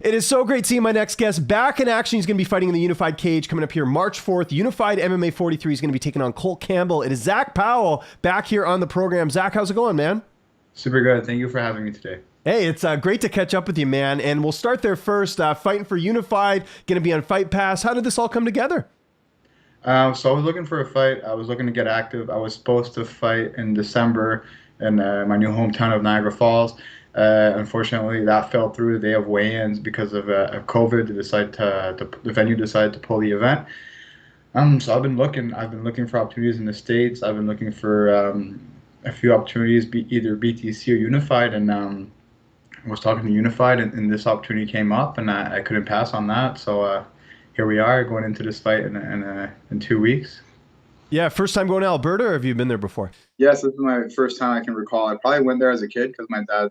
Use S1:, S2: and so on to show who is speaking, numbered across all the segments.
S1: It is so great seeing my next guest back in action. He's going to be fighting in the Unified Cage coming up here March 4th. Unified MMA 43 is going to be taking on Cole Campbell. It is Zack Powell back here on the program. Zack, how's it going, man?
S2: Super good. Thank you for having me today.
S1: Hey, it's great to catch up with you, man. And we'll start there first. Fighting for Unified, going to be on Fight Pass. How did this all come together?
S2: So I was looking for a fight. I was looking to get active. I was supposed to fight in December in my new hometown of Niagara Falls. Unfortunately, that fell through the day of weigh-ins because of COVID. The venue decided to pull the event. So I've been looking. I've been looking for opportunities in the States. I've been looking for a few opportunities, either BTC or Unified, and I was talking to Unified, and this opportunity came up, and I couldn't pass on that. So here we are going into this fight in 2 weeks.
S1: Yeah, first time going to Alberta, or have you been there before?
S2: Yes, this is my first time I can recall. I probably went there as a kid because my dad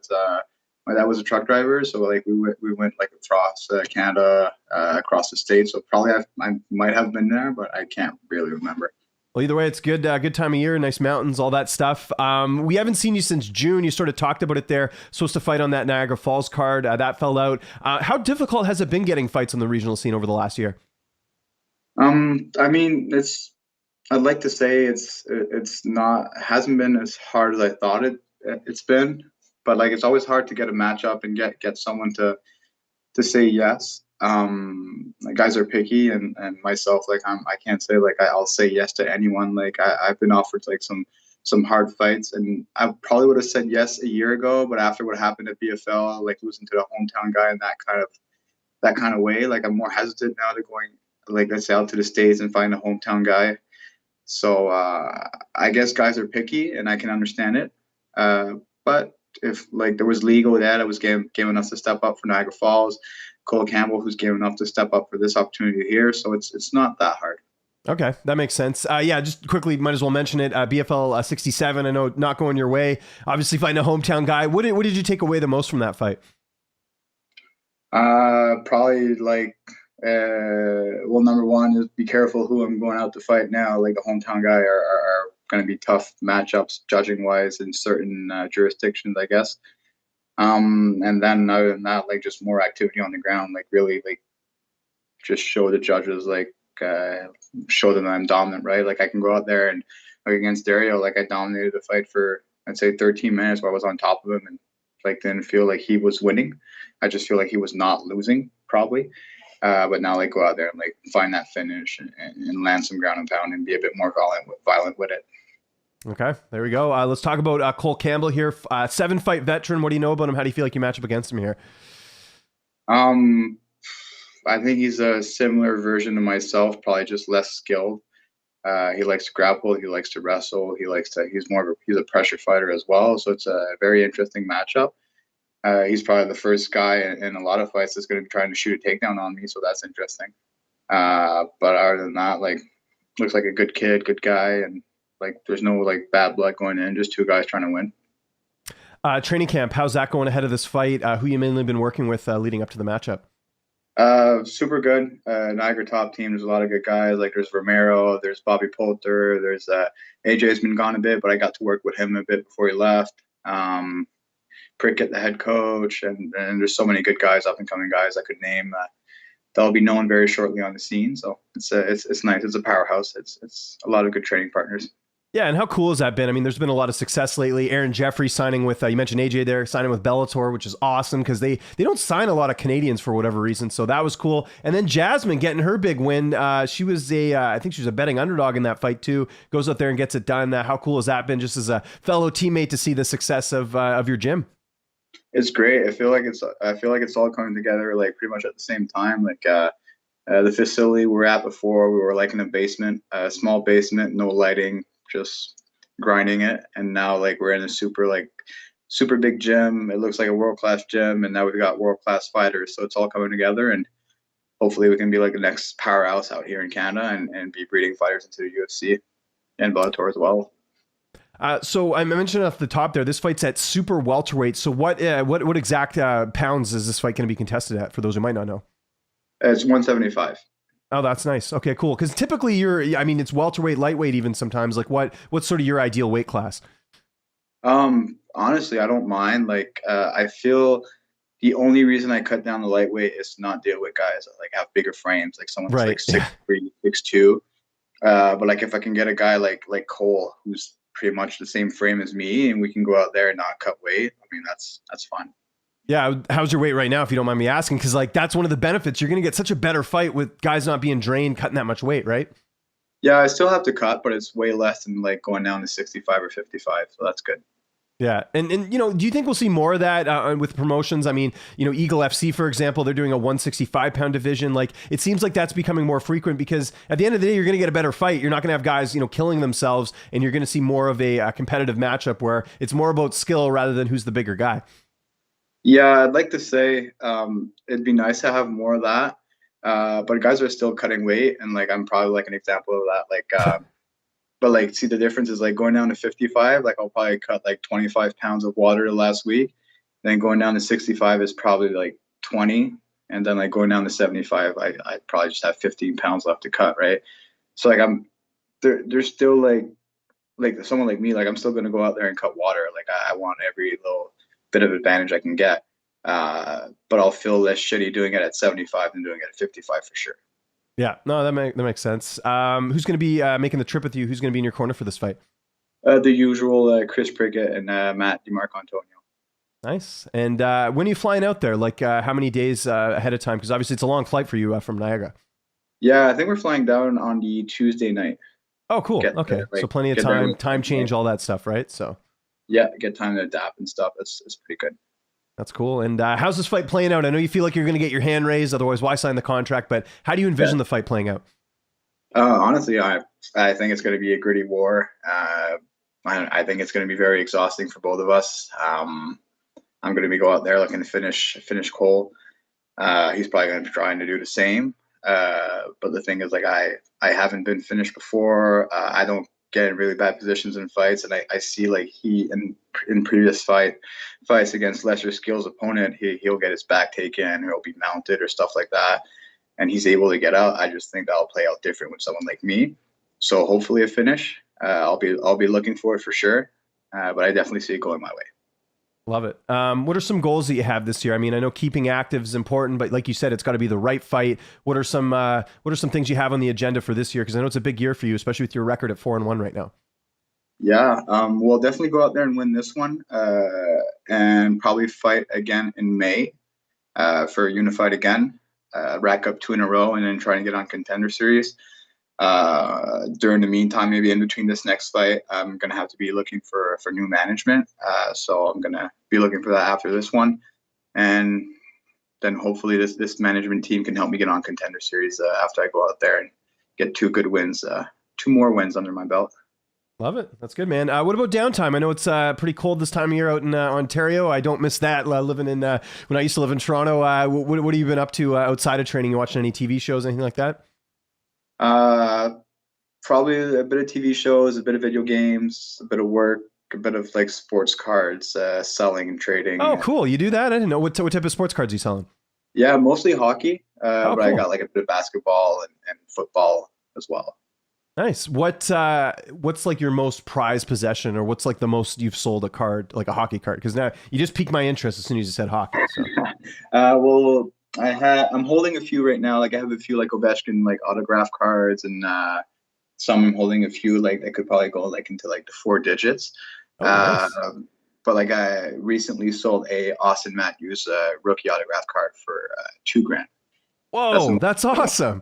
S2: was a truck driver, so like we went like across Canada, across the states. So probably I might have been there, but I can't really remember.
S1: Well, either way, it's good time of year, nice mountains, all that stuff. We haven't seen you since June. You sort of talked about it there. Supposed to fight on that Niagara Falls card. That fell out. How difficult has it been getting fights on the regional scene over the last year?
S2: I mean, I'd like to say hasn't been as hard as I thought it's been, but like it's always hard to get a matchup and get someone to say yes. Like guys are picky, and myself, like I can't say like I'll say yes to anyone. Like I've been offered like some hard fights, and I probably would have said yes a year ago, but after what happened at BFL, like losing to the hometown guy in that kind of way, like I'm more hesitant now to going, like let's say, out to the States and find a hometown guy. So I guess guys are picky, and I can understand it. But if like there was legal that was game enough to step up for Niagara Falls, Cole Campbell, who's game enough to step up for this opportunity here, so it's not that hard.
S1: Okay, that makes sense. Yeah, just quickly, might as well mention it. BFL 67. I know not going your way. Obviously, fighting a hometown guy. What did you take away the most from that fight?
S2: Probably like. Well, number one is be careful who I'm going out to fight now. Like the hometown guy are going to be tough matchups judging wise in certain jurisdictions, I guess. And then other than that, like just more activity on the ground, like really like just show the judges, like show them that I'm dominant, right? Like I can go out there and like against Dario, like I dominated the fight for I'd say 13 minutes where I was on top of him and like didn't feel like he was winning. I just feel like he was not losing probably. But now like go out there and like find that finish and land some ground and pound and be a bit more violent with it.
S1: Okay, there we go. Let's talk about Cole Campbell here. 7-fight veteran. What do you know about him? How do you feel like you match up against him here?
S2: I think he's a similar version of myself, probably just less skilled. He likes to grapple. He likes to wrestle. He's a pressure fighter as well. So it's a very interesting matchup. He's probably the first guy in a lot of fights that's going to be trying to shoot a takedown on me, so that's interesting. But other than that, like, looks like a good kid, good guy, and like there's no like bad blood going in, just two guys trying to win.
S1: Training camp, how's that going ahead of this fight? Who you mainly been working with leading up to the matchup?
S2: Super good. Niagara top team. There's a lot of good guys. Like there's Romero, there's Bobby Poulter, there's AJ's been gone a bit, but I got to work with him a bit before he left. Prickett, the head coach, and there's so many good guys, up and coming guys I could name. They'll be known very shortly on the scene, so it's nice. It's a powerhouse. It's a lot of good training partners.
S1: Yeah, and how cool has that been? I mean, there's been a lot of success lately. Aaron Jeffrey signing with, you mentioned AJ there, signing with Bellator, which is awesome because they don't sign a lot of Canadians for whatever reason, so that was cool. And then Jasmine getting her big win. She was I think she was a betting underdog in that fight too. Goes out there and gets it done. How cool has that been just as a fellow teammate to see the success of your gym?
S2: It's great. I feel like it's all coming together like pretty much at the same time. Like the facility we were at before, we were like in a basement, a small basement, no lighting, just grinding it. And now like we're in a super big gym. It looks like a world-class gym, and now we've got world-class fighters. So it's all coming together, and hopefully we can be like the next powerhouse out here in Canada and be breeding fighters into the UFC and Bellator as well.
S1: So I mentioned off the top there, this fight's at super welterweight. So what exact pounds is this fight going to be contested at, for those who might not know?
S2: It's 175.
S1: Oh, that's nice. Okay, cool. Because typically it's welterweight, lightweight even sometimes. Like what's sort of your ideal weight class?
S2: Honestly, I don't mind. Like I feel the only reason I cut down the lightweight is to not deal with guys that like have bigger frames, like someone that's like
S1: Right.
S2: 6'3", 6'2". But like if I can get a guy like Cole, who's pretty much the same frame as me, and we can go out there and not cut weight, I mean that's fun.
S1: Yeah. How's your weight right now, if you don't mind me asking? Because like that's one of the benefits. You're going to get such a better fight with guys not being drained, cutting that much weight, right?
S2: Yeah, I still have to cut, but it's way less than like going down to 65 or 55, so that's good.
S1: Yeah. And do you think we'll see more of that with promotions? I mean, Eagle FC, for example, they're doing a 165-pound division. Like, it seems like that's becoming more frequent because at the end of the day, you're going to get a better fight. You're not going to have guys, killing themselves, and you're going to see more of a competitive matchup where it's more about skill rather than who's the bigger guy.
S2: Yeah, I'd like to say it'd be nice to have more of that, but guys are still cutting weight, and like I'm probably like an example of that. Like, but like, see the difference is like going down to 55. Like I'll probably cut like 25 pounds of water last week. Then going down to 65 is probably like 20, and then like going down to 75, I probably just have 15 pounds left to cut, right? So like there's still like someone like me, like I'm still gonna go out there and cut water. Like I want every little bit of advantage I can get. But I'll feel less shitty doing it at 75 than doing it at 55 for sure.
S1: Yeah, no, that makes sense. Who's going to be making the trip with you? Who's going to be in your corner for this fight?
S2: The usual Chris Prickett and Matt DiMarco-Antonio.
S1: Nice. And when are you flying out there? Like how many days ahead of time? Because obviously it's a long flight for you from Niagara.
S2: Yeah, I think we're flying down on the Tuesday night.
S1: Oh, cool. Okay, so plenty of time change, all that stuff, right? So
S2: yeah, get time to adapt and stuff. It's pretty good.
S1: That's cool. And how's this fight playing out? I know you feel like you're going to get your hand raised, otherwise why sign the contract? But how do you envision the fight playing out?
S2: Honestly, I think it's going to be a gritty war. I think it's going to be very exhausting for both of us. I'm going to be go out there looking to finish Cole. He's probably going to be trying to do the same. But the thing is, like, I haven't been finished before. I don't get in really bad positions in fights, and I see like he in previous fights against lesser skills opponent, he'll get his back taken, he'll be mounted or stuff like that, and he's able to get out. I just think that'll play out different with someone like me. So hopefully a finish. I'll be looking for it for sure. But I definitely see it going my way.
S1: Love it. What are some goals that you have this year? I mean, I know keeping active is important, but like you said, it's got to be the right fight. What are some things you have on the agenda for this year? Because I know it's a big year for you, especially with your record at 4-1 right now.
S2: Yeah, we'll definitely go out there and win this one, and probably fight again in May for Unified again, rack up 2 in a row, and then try and get on Contender Series. During the meantime, maybe in between this next fight, I'm gonna have to be looking for new management. So I'm gonna be looking for that after this one, and then hopefully this management team can help me get on Contender Series after I go out there and get 2 good wins, 2 more wins under my belt.
S1: Love it. That's good, man. What about downtime? I know it's pretty cold this time of year out in Ontario. I don't miss that. Living in when I used to live in Toronto. What have you been up to outside of training? You watching any TV shows, anything like that?
S2: Probably a bit of TV shows, a bit of video games, a bit of work, a bit of like sports cards, selling and trading.
S1: Oh, cool. You do that? I didn't know. What type of sports cards are you selling?
S2: Yeah, mostly hockey,
S1: but
S2: cool. I got like a bit of basketball and football as well.
S1: Nice. What's like your most prized possession, or what's like the most you've sold a card, like a hockey card? Because now you just piqued my interest as soon as you said hockey. So.
S2: Well, I'm holding a few right now. Like I have a few like Ovechkin like autograph cards, and some I'm holding a few like that could probably go like into like the 4 digits. Oh, nice. But like I recently sold a Austin Matthews rookie autograph card for $2,000.
S1: Whoa, that's awesome.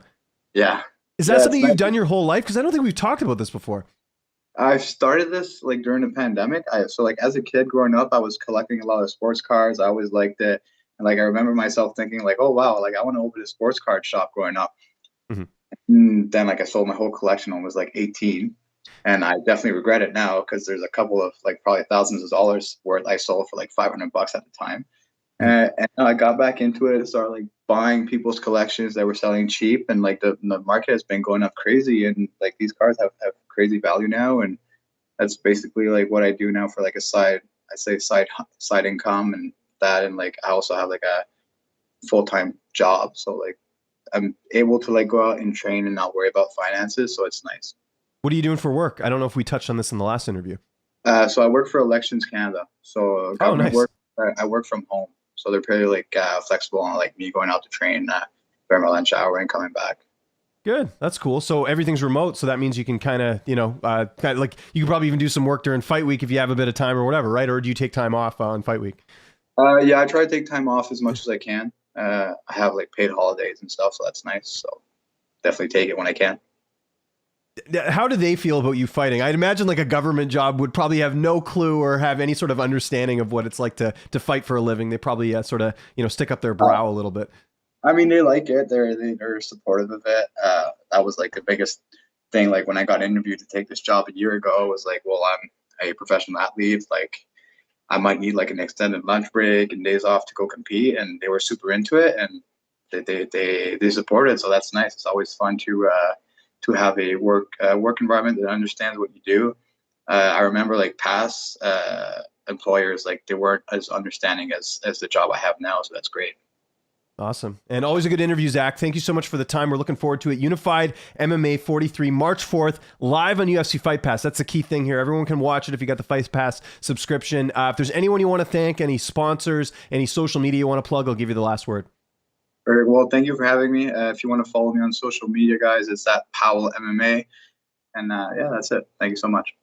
S2: Yeah.
S1: Is that something you've done your whole life? Because I don't think we've talked about this before.
S2: I started this like during the pandemic. So like as a kid growing up, I was collecting a lot of sports cards. I always liked it. And like I remember myself thinking like, oh wow, like I want to open a sports card shop growing up. Mm-hmm. And then like I sold my whole collection when I was like 18. And I definitely regret it now because there's a couple of like probably thousands of dollars worth I sold for like $500 at the time. And I got back into it and started like buying people's collections that were selling cheap, and like the market has been going up crazy, and like these cards have crazy value now, and that's basically like what I do now for like a side income, and that, and like I also have like a full-time job, so like I'm able to like go out and train and not worry about finances, so it's nice.
S1: What are you doing for work? I don't know if we touched on this in the last interview.
S2: So I work for Elections Canada, so government work. I work from home. so they're pretty like flexible on like me going out to train during my lunch hour and coming back.
S1: Good. That's cool. So everything's remote. So that means you can kind of, kind of like you can probably even do some work during fight week if you have a bit of time or whatever, right? Or do you take time off on fight week?
S2: Yeah, I try to take time off as much as I can. I have like paid holidays and stuff, so that's nice. So definitely take it when I can.
S1: How do they feel about you fighting? I'd imagine like a government job would probably have no clue or have any sort of understanding of what it's like to fight for a living. They probably sort of, stick up their brow a little bit.
S2: I mean, they like it. They're supportive of it. That was like the biggest thing. Like when I got interviewed to take this job a year ago, it was like, well, I'm a professional athlete. Like I might need like an extended lunch break and days off to go compete, and they were super into it, and they support it. So that's nice. It's always fun to have a work environment that understands what you do. I remember like past employers, like they weren't as understanding as the job I have now. So that's great.
S1: Awesome. And always a good interview, Zack. Thank you so much for the time. We're looking forward to it. Unified MMA 43, March 4th, live on UFC Fight Pass. That's the key thing here. Everyone can watch it if you got the Fight Pass subscription. If there's anyone you want to thank, any sponsors, any social media you want to plug, I'll give you the last word.
S2: Very well. Thank you for having me. If you want to follow me on social media, guys, it's at Powell MMA. And yeah, that's it. Thank you so much.